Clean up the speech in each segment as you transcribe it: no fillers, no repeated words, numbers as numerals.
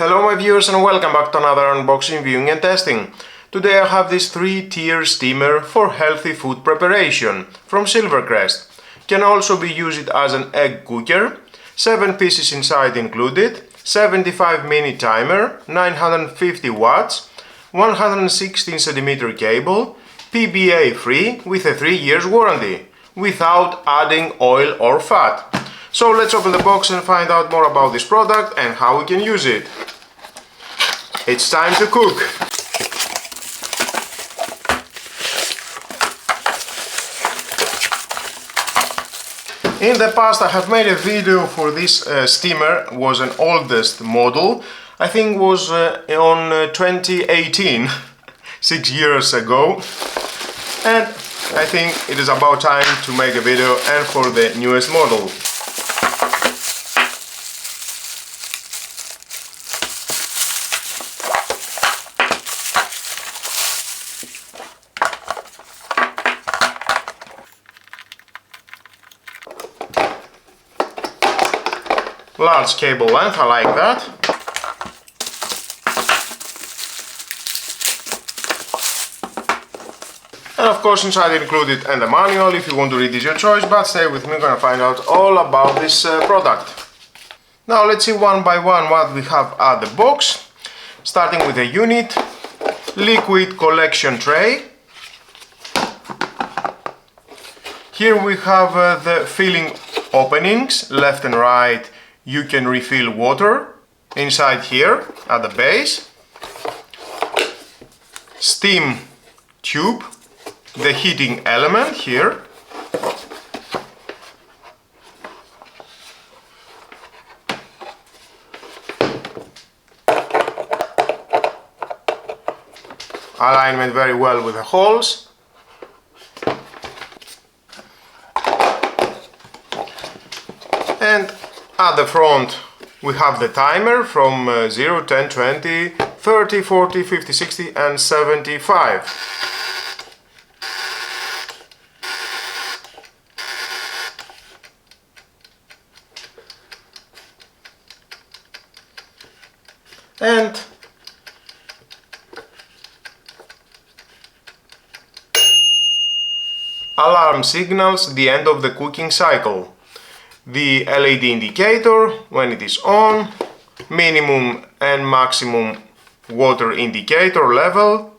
Hello my viewers and welcome back to another unboxing, viewing and testing. Today I have this 3-tier steamer for healthy food preparation from Silvercrest. Can also be used as an egg cooker, 7 pieces inside included, 75-minute timer, 950 watts, 116 cm cable, PBA free with a 3 years warranty, without adding oil or fat. So let's open the box and find out more about this product and how we can use it. It's time to cook! In the past I have made a video for this steamer, was an oldest model, I think was on 2018, 6 years ago, and I think it is about time to make a video and for the newest model. Large cable length, I like that. And of course inside included and the manual. If you want to read this, your choice, but stay with me, I'm gonna find out all about this product. Now let's see one by one what we have at the box. Starting with the unit, liquid collection tray. Here we have the filling openings, left and right. You can refill water inside here at the base. Steam tube, the heating element here. Alignment very well with the holes. And at the front we have the timer from 0, 10, 20, 30, 40, 50, 60 and 75. And alarm signals the end of the cooking cycle. The LED indicator when it is on, minimum and maximum water indicator level,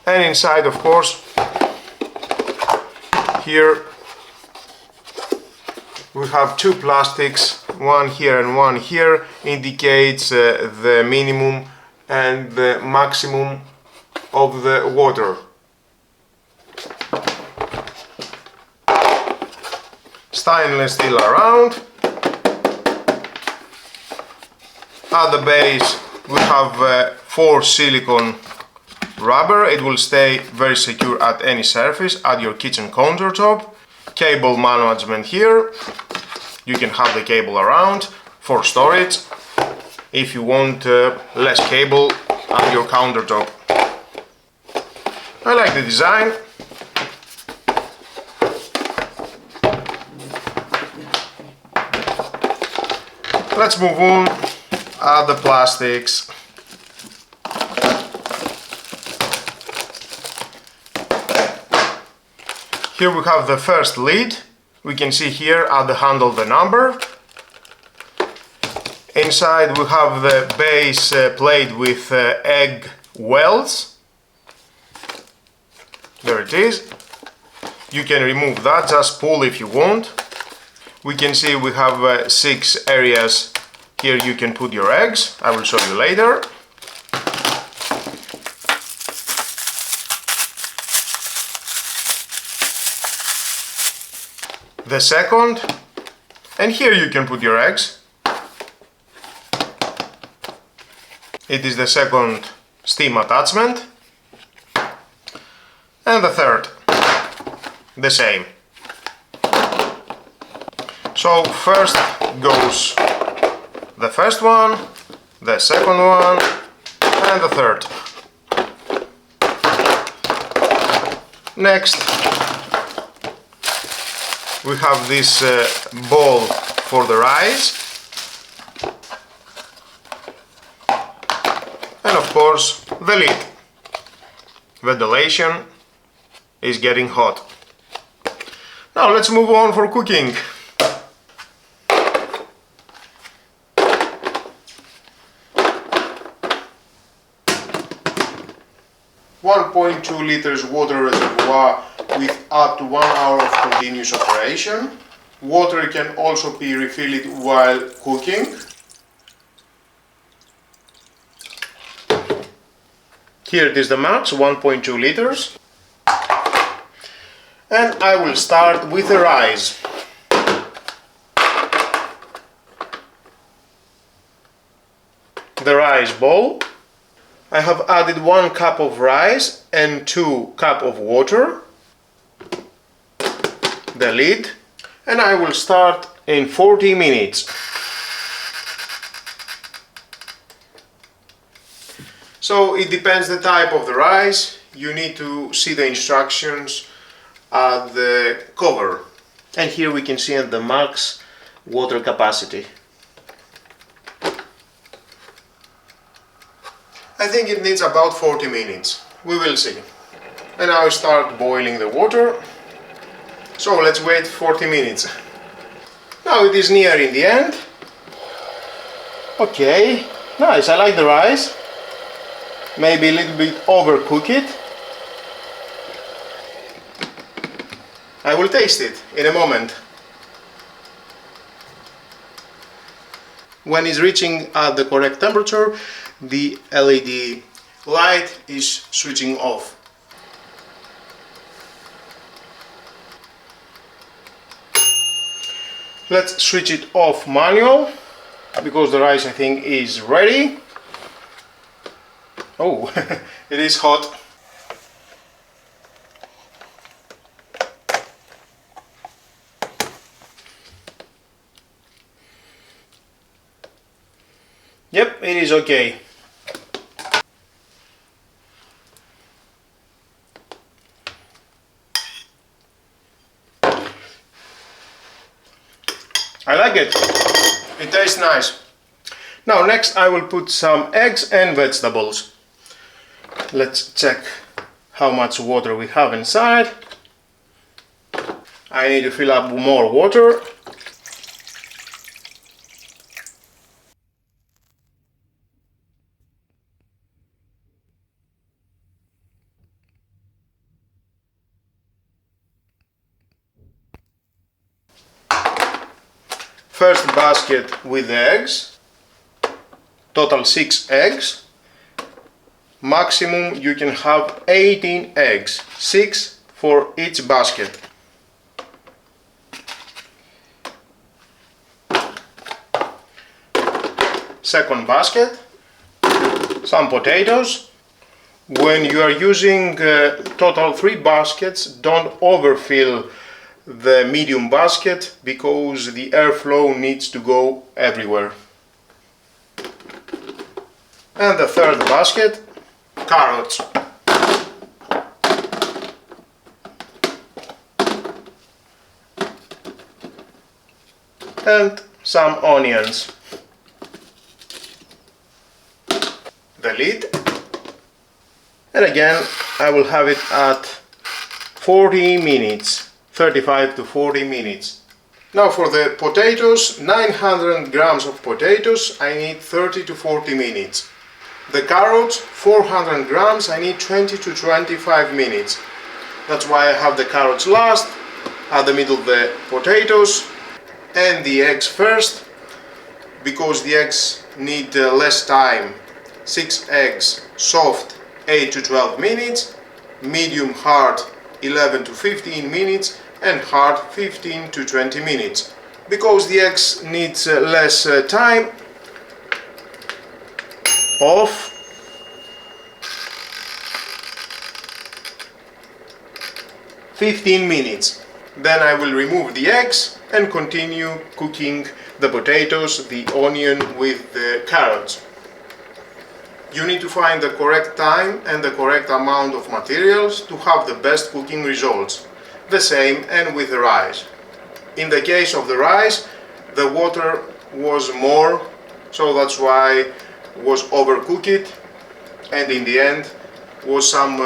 and inside of course here we have two plastics, one here and one here, indicates the minimum and the maximum of the water. Stainless steel around. At the base we have 4 silicone rubber. It will stay very secure at any surface, at your kitchen countertop. Cable management here. You can have the cable around for storage if you want less cable at your countertop. I like the design. Let's move on at the plastics. Here we have the first lid. We can see here at the handle the number. Inside we have the base plate with egg wells. There it is. You can remove that, just pull if you want. We can see we have 6 areas. Here you can put your eggs. I will show you later. The second, and here you can put your eggs. It is the second steam attachment. And the third, the same. So first goes the first one, the second one and the third. Next we have this bowl for the rice. and of course the lid. Ventilation is getting hot. Now let's move on for cooking. .2 liters water reservoir with up to 1 hour of continuous operation. Water can also be refilled while cooking. Here it is the max, 1.2 liters. And I will start with the rice. The rice bowl. I have added 1 cup of rice and 2 cups of water. The lid. And I will start in 40 minutes. So it depends the type of the rice. You need to see the instructions at the cover. And here we can see the max water capacity. I think it needs about 40 minutes. We will see. And now I start boiling the water. So let's wait 40 minutes. Now it is nearing the end. Okay, nice, I like the rice. Maybe a little bit overcook it. I will taste it in a moment. When it's reaching at the correct temperature, the LED light is switching off. Let's switch it off manual, because the rice I think is ready. Oh, it is hot. Yep, it is okay. I like it. It tastes nice. Now next I will put some eggs and vegetables. Let's check how much water we have inside. I need to fill up more water. First basket with the eggs, total 6 eggs. Maximum you can have 18 eggs, 6 for each basket. Second basket, some potatoes. When you are using total 3 baskets, don't overfill the medium basket, because the airflow needs to go everywhere. And the third basket, carrots. And some onions. The lid. And again I will have it at 40 minutes. 35 to 40 minutes. Now for the potatoes, 900 grams of potatoes, I need 30 to 40 minutes. The carrots, 400 grams, I need 20 to 25 minutes. That's why I have the carrots last, at the middle of the potatoes, and the eggs first, because the eggs need less time. 6 eggs, soft, 8 to 12 minutes, medium hard, 11 to 15 minutes, and hard 15 to 20 minutes, because the eggs needs less time. Off. (15 minutes). Then I will remove the eggs and continue cooking the potatoes, the onion with the carrots. You need to find the correct time and the correct amount of materials to have the best cooking results. The same and with the rice. In the case of the rice, the water was more, so that's why it was overcooked. and in the end was some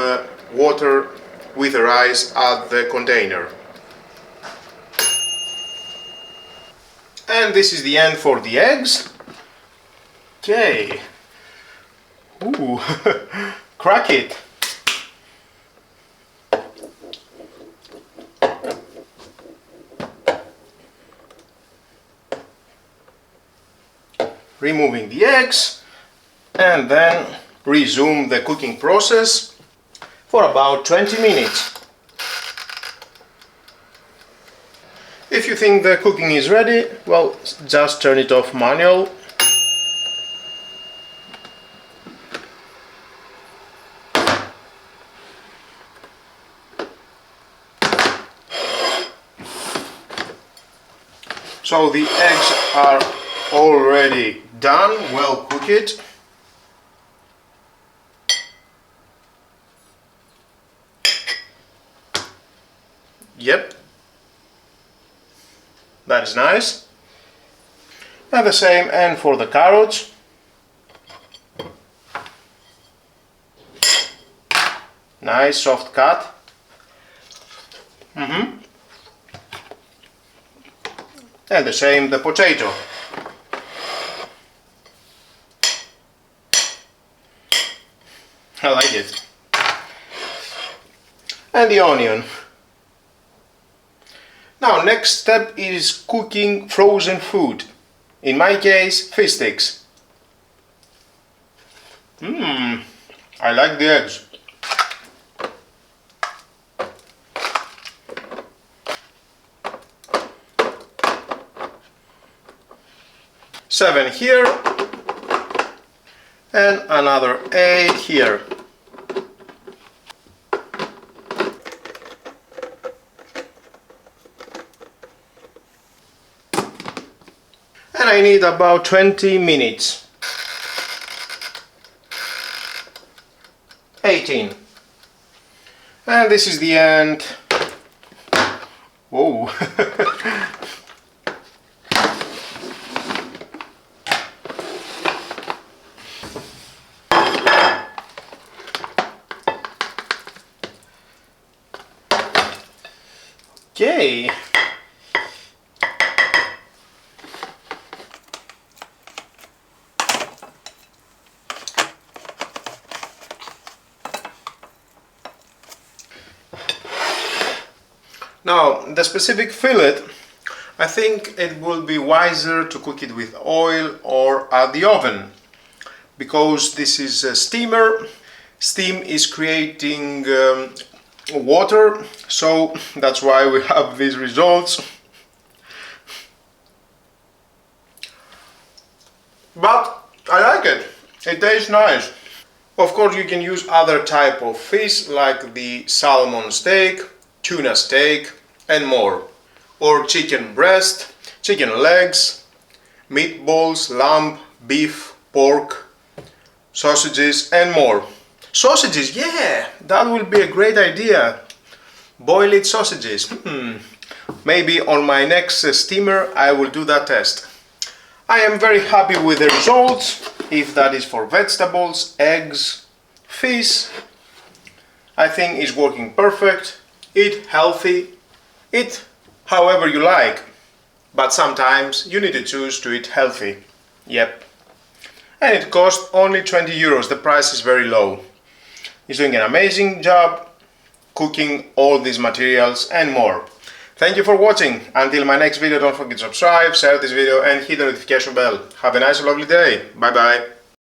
water with rice at the container. And this is the end for the eggs. Okay. Ooh, crack it. Removing the eggs and then resume the cooking process for about 20 minutes. If you think the cooking is ready, well, just turn it off manual. So the eggs are already done, well cooked. Yep, that is nice. And the same and for the carrots. Nice soft cut. And the same the potato. I like it. And the onion. Now, next step is cooking frozen food. In my case, fish sticks. I like the eggs. Seven here and another 8 here. And I need about 20 minutes. 18. And this is the end. Whoa. Okay. Now, the specific fillet, I think it will be wiser to cook it with oil or at the oven, because this is a steamer. Steam is creating water, so that's why we have these results. But I like it. It tastes nice. Of course, you can use other type of fish like the salmon steak, tuna steak and more, or chicken breast, chicken legs, meatballs, lamb, beef, pork, sausages and more. Sausages, yeah, that will be a great idea. Boiled sausages. Maybe on my next steamer I will do that test. I am very happy with the results. If that is for vegetables, eggs, fish, I think it's working perfect. Eat healthy, eat however you like, but sometimes you need to choose to eat healthy. Yep. And it costs only 20 euros, the price is very low. He's doing an amazing job cooking all these materials and more. Thank you for watching. Until my next video, don't forget to subscribe, share this video and hit the notification bell. Have a nice and lovely day. Bye bye.